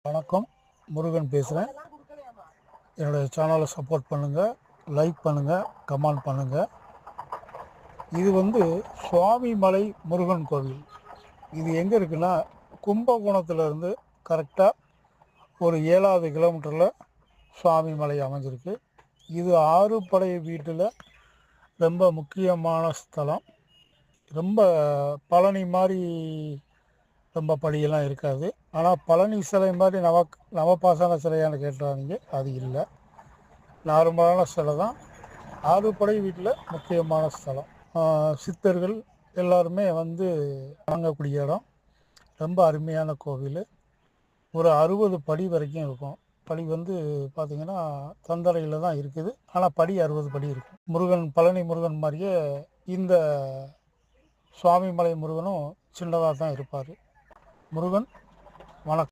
வணக்கம், முருகன் பேசுகிறேன். என்னுடைய சேனலை சப்போர்ட் பண்ணுங்கள், லைக் பண்ணுங்கள், கமெண்ட் பண்ணுங்கள். இது சுவாமி மலை முருகன் கோவில். இது எங்கே இருக்குன்னா, கும்பகோணத்துலேருந்து கரெக்டாக ஒரு 7வது கிலோமீட்டரில் சுவாமி மலை அமைஞ்சிருக்கு. இது 6 படை வீட்டில் ரொம்ப முக்கியமான ஸ்தலம். ரொம்ப பழனி மாதிரி ரொம்ப படியெல்லாம் இருக்காது. ஆனால் பழனி சிலை மாதிரி நவபாசன சிலையானு கேட்டாங்க, அது இல்லை. நார்மலான சிலை தான். 6 படை வீட்டில் முக்கியமான ஸ்தலம். சித்தர்கள் எல்லாருமே வணங்கக்கூடிய இடம். ரொம்ப அருமையான கோவில். ஒரு 60 படி வரைக்கும் இருக்கும். படி பார்த்திங்கன்னா தந்தரையில் தான் இருக்குது. ஆனால் படி 60 படி இருக்கும். முருகன், பழனி முருகன் மாதிரியே இந்த சுவாமிமலை முருகனும் சின்னதாக தான் இருப்பார். முருகன் வணக்கம்.